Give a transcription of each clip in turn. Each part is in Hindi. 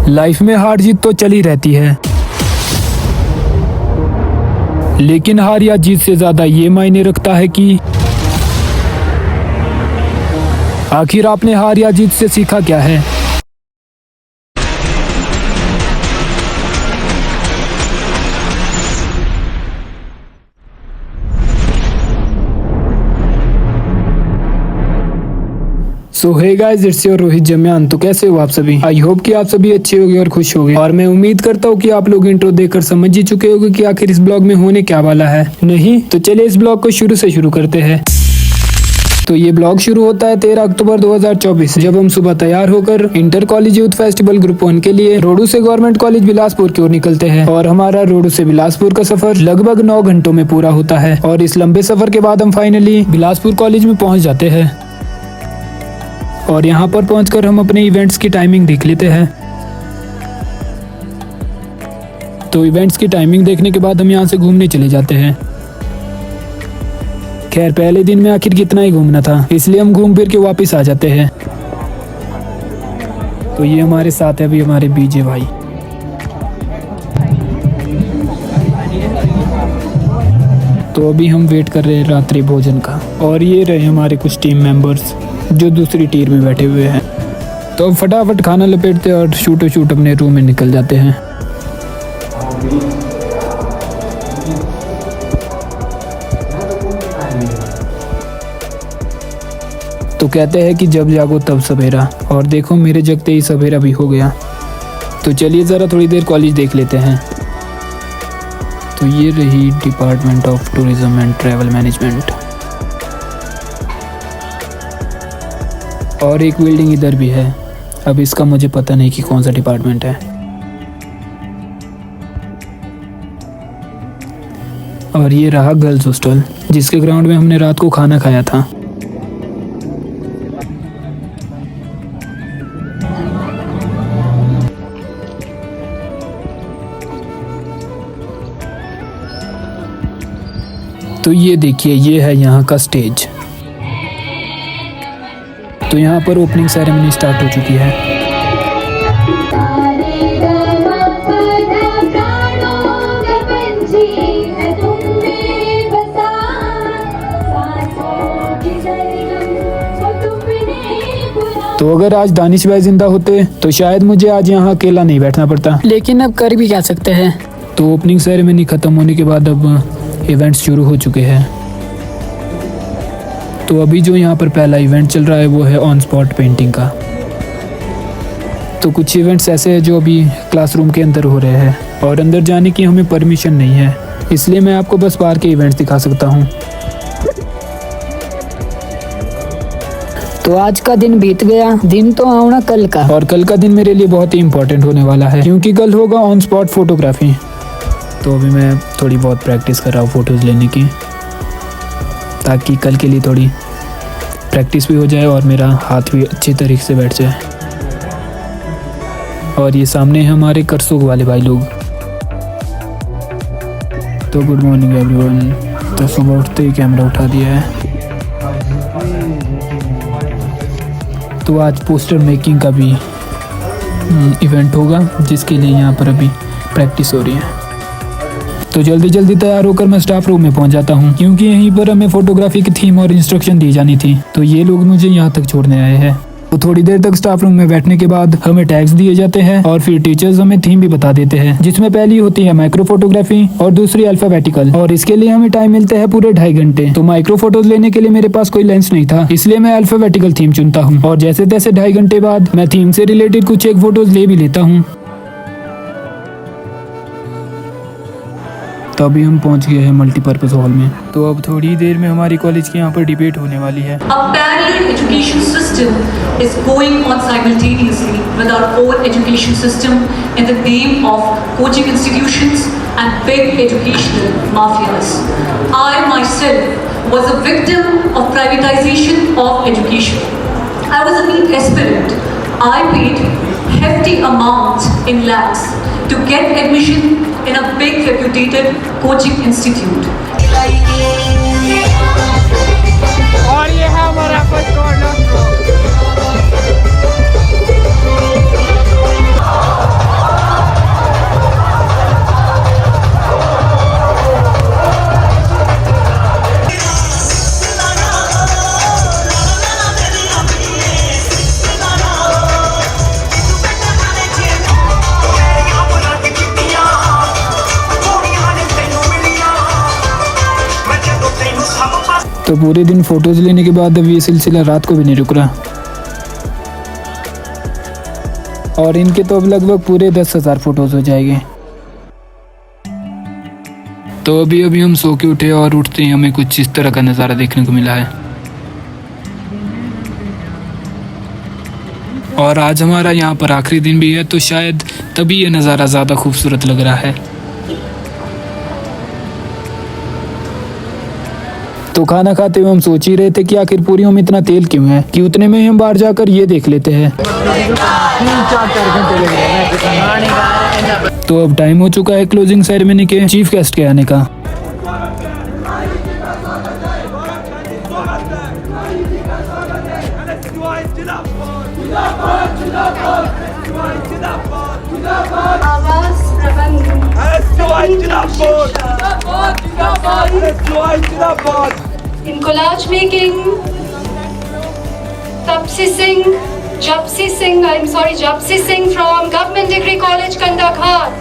लाइफ में हार जीत तो चली रहती है, लेकिन हार या जीत से ज्यादा ये मायने रखता है कि आखिर आपने हार या जीत से सीखा क्या है। So hey guys, it's your Rohit Jamyan. तो कैसे हो आप सभी? आई होप कि आप सभी अच्छे होंगे और खुश होंगे, और मैं उम्मीद करता हूँ कि आप लोग इंट्रो देखकर समझ ही चुके होंगे कि आखिर इस ब्लॉग में होने क्या वाला है। नहीं तो चलिए इस ब्लॉग को शुरू से शुरू करते हैं। तो ये ब्लॉग शुरू होता है 13 अक्टूबर 2024, जब हम सुबह तैयार होकर inter college youth festival group 1 के लिए रोडू से गवर्नमेंट कॉलेज बिलासपुर की ओर निकलते हैं। और हमारा रोडू से बिलासपुर का सफर लगभग 9 घंटों में पूरा होता है। और इस लंबे सफर के बाद हम फाइनली बिलासपुर कॉलेज में पहुंच जाते हैं। और यहाँ पर पहुंचकर हम अपने इवेंट्स की टाइमिंग देख लेते हैं। तो इवेंट्स की टाइमिंग देखने के बाद हम यहाँ से घूमने चले जाते हैं। खैर पहले दिन में आखिर कितना ही घूमना था, इसलिए हम घूम फिर के वापस आ जाते हैं। तो ये हमारे साथ है अभी हमारे बीजे भाई। तो अभी हम वेट कर रहे हैं रात्रि भोजन का। और ये रहे हमारे कुछ टीम मेंबर्स जो दूसरी टीर में बैठे हुए हैं। तो अब फटाफट खाना लपेटते और शूट अपने रूम में निकल जाते हैं। तो कहते हैं कि जब जागो तब सवेरा, और देखो मेरे जगते ही सवेरा भी हो गया। तो चलिए ज़रा थोड़ी देर कॉलेज देख लेते हैं। तो ये रही department of tourism and travel management. और एक बिल्डिंग इधर भी है, अब इसका मुझे पता नहीं कि कौन सा डिपार्टमेंट है। और ये रहा गर्ल्स हॉस्टल, जिसके ग्राउंड में हमने रात को खाना खाया था। तो ये देखिए, ये है यहाँ का स्टेज। तो यहाँ पर ओपनिंग सेरेमनी स्टार्ट हो चुकी है। तो अगर आज दानिश भाई जिंदा होते तो शायद मुझे आज यहाँ अकेला नहीं बैठना पड़ता, लेकिन अब कर भी क्या सकते हैं। तो ओपनिंग सेरेमनी खत्म होने के बाद अब इवेंट्स शुरू हो चुके हैं। तो अभी जो यहाँ पर पहला इवेंट चल रहा है वो है ऑन स्पॉट पेंटिंग का। तो कुछ इवेंट्स ऐसे हैं जो अभी क्लासरूम के अंदर हो रहे हैं, और अंदर जाने की हमें परमिशन नहीं है, इसलिए मैं आपको बस बाहर के इवेंट्स दिखा सकता हूँ। तो आज का दिन बीत गया, दिन तो आना कल का। और कल का दिन मेरे लिए बहुत ही इम्पोर्टेंट होने वाला है, क्योंकि कल होगा ऑन स्पॉट फोटोग्राफी। तो अभी मैं थोड़ी बहुत प्रैक्टिस कर रहा हूँ फ़ोटोज़ लेने की, ताकि कल के लिए थोड़ी प्रैक्टिस भी हो जाए और मेरा हाथ भी अच्छी तरीके से बैठ जाए। और ये सामने है हमारे करसोग वाले भाई लोग। तो गुड मॉर्निंग एवरीवन। तो सुबह उठते ही कैमरा उठा दिया है। तो आज पोस्टर मेकिंग का भी इवेंट होगा, जिसके लिए यहाँ पर अभी प्रैक्टिस हो रही है। तो जल्दी जल्दी तैयार होकर मैं स्टाफ रूम में पहुंच जाता हूं, क्योंकि यहीं पर हमें फोटोग्राफी की थीम और इंस्ट्रक्शन दी जानी थी। तो ये लोग मुझे यहां तक छोड़ने आए हैं। तो थोड़ी देर तक स्टाफ रूम में बैठने के बाद हमें टैग्स दिए जाते हैं, और फिर टीचर्स हमें थीम भी बता देते हैं, जिसमें पहली होती है माइक्रो फोटोग्राफी और दूसरी अल्फाबेटिकल। और इसके लिए हमें टाइम मिलते हैं पूरे 2.5 घंटे। तो माइक्रो फोटोज लेने के लिए मेरे पास कोई लेंस नहीं था, इसलिए मैं अल्फाबेटिकल थीम चुनता हूँ। और जैसे तैसे 2.5 घंटे बाद मैं थीम से रिलेटेड कुछ एक फोटोज ले भी लेता हूँ। तो अभी हम पहुंच गए हैं मल्टीपर्पज हॉल में। तो अब थोड़ी देर में हमारी कॉलेज की यहाँ पर डिबेट होने वाली है। A parallel education system is going on simultaneously with our own education system in the name of coaching institutions and big educational mafias. I myself was a victim of privatization of education. I was a NEET aspirant. I paid hefty amounts in lakhs to get admission in a big reputed coaching institute. और ये है हमारा फर्स्ट कॉर्नर। तो पूरे दिन फोटोज लेने के बाद अब ये सिलसिला रात को भी नहीं रुक रहा। और इनके तो अब लगभग पूरे 10,000 फोटोज हो जाएंगे। तो अभी अभी हम सो के उठे और उठते ही हमें कुछ इस तरह का नज़ारा देखने को मिला है। और आज हमारा यहाँ पर आखिरी दिन भी है, तो शायद तभी ये नज़ारा ज़्यादा खूबसूरत लग रहा है। तो खाना खाते हुए हम सोच ही रहे थे कि आखिर पूरियों में इतना तेल क्यों है, कि उतने में हम बाहर जाकर ये देख लेते हैं। तो अब टाइम हो चुका है क्लोजिंग सेरेमनी के चीफ गेस्ट के आने का। In collage making, Japsi Singh from Government Degree College, Kandaghat.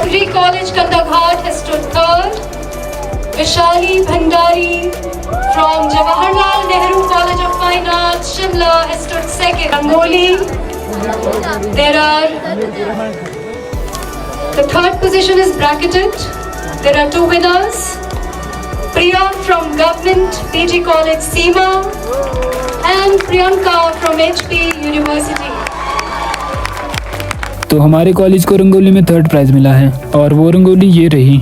Degree College, Kandaghat has stood third. Vishali Bhandari from Jawaharlal Nehru College of Fine Arts, Shimla has stood second. Rangoli. The third position is bracketed. There are two winners. Priya from Government PG College, Seema, and Priyanka from HP University. तो हमारे कॉलेज को रंगोली में थर्ड प्राइज मिला है, और वो रंगोली ये रही।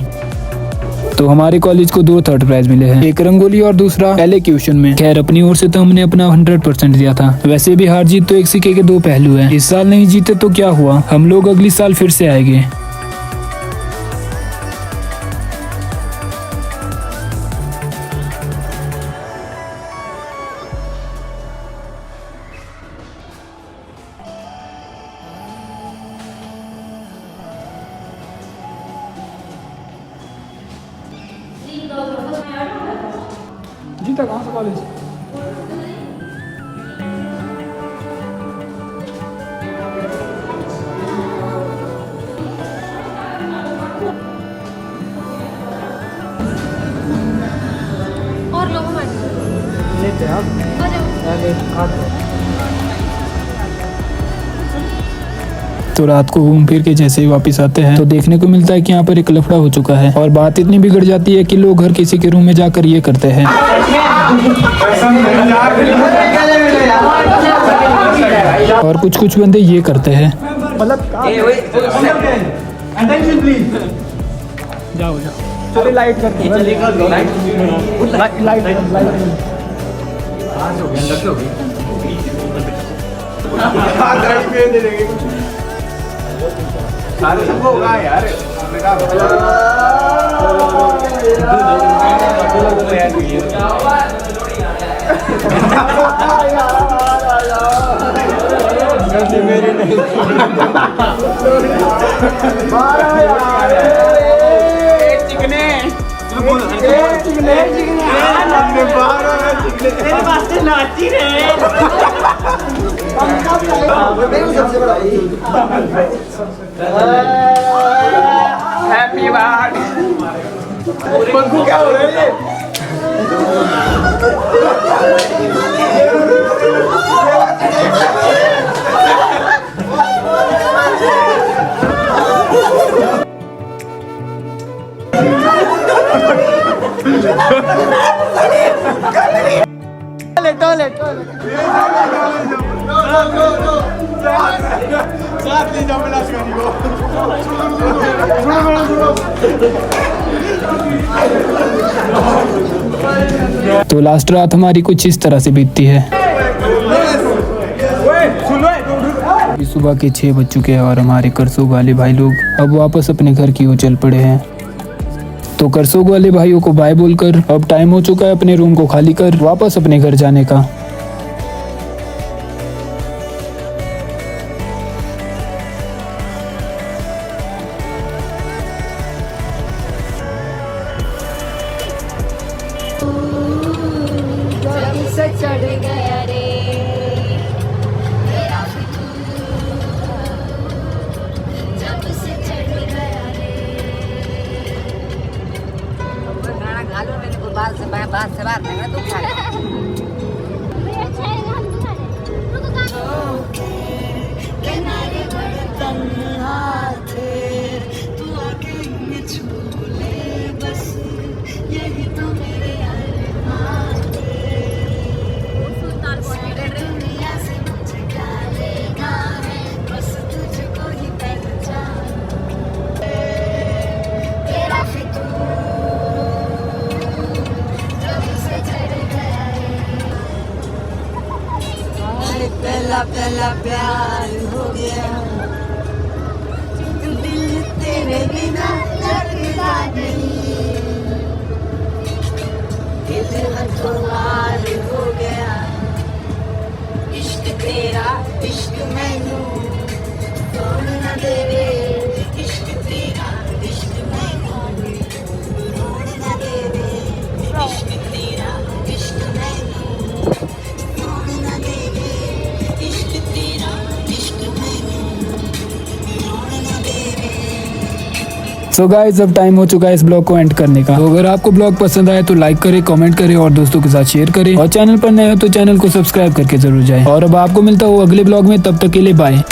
तो हमारे कॉलेज को 2 थर्ड प्राइज मिले हैं, एक रंगोली और दूसरा एलोक्यूशन में। खैर अपनी ओर से तो हमने अपना 100% दिया था। वैसे भी हार जीत तो एक सिक्के के 2 पहलू हैं। इस साल नहीं जीते तो क्या हुआ, हम लोग अगली साल फिर से आएंगे। जीता कहाँ से कॉलेज? और लोगों में लेते हैं आप। तो रात को घूम फिर के जैसे ही वापस आते हैं तो देखने को मिलता है कि यहाँ पर एक लफड़ा हो चुका है, और बात इतनी बिगड़ जाती है कि लोग हर किसी के रूम में जाकर ये करते हैं। और कुछ बंदे ये करते हैं। जाओ चलिए लाइट करते हैं। लाइट होगा यार। मेरी नहीं चिकने मेरे पास से नाची रहे। Happy birthday. पंखू क्या हो रहा है ये? तो लास्ट रात हमारी कुछ इस तरह से बीतती है। सुबह के 6 बज चुके हैं और हमारे करसोग वाले भाई लोग अब वापस अपने घर की ओर चल पड़े हैं। तो करसोग वाले भाइयों को बाय बोलकर अब टाइम हो चुका है अपने रूम को खाली कर वापस अपने घर जाने का। चढ़ गया रे जब से चढ़ गया रे पहला पहला प्यार हो गया, दिल तेरे बिना लगता नहीं, दिल हथोहार हो गया, इश्क तेरा इश्क मैनू तोड़ न देवे, इश्क तेरा इश्क मैनू तोड़ न देवे, इश्क तेरा इश्क मैनू तोड़ न देवे, इश्क तेरा इश्क मैनू तोड़ न देवे। सो गाइस अब टाइम हो चुका है इस ब्लॉग को एंड करने का। तो अगर आपको ब्लॉग पसंद आए तो लाइक करें, कमेंट करें और दोस्तों के साथ शेयर करें, और चैनल पर नए हो तो चैनल को सब्सक्राइब करके जरूर जाएं। और अब आपको मिलता हूँ अगले ब्लॉग में, तब तक के लिए बाय।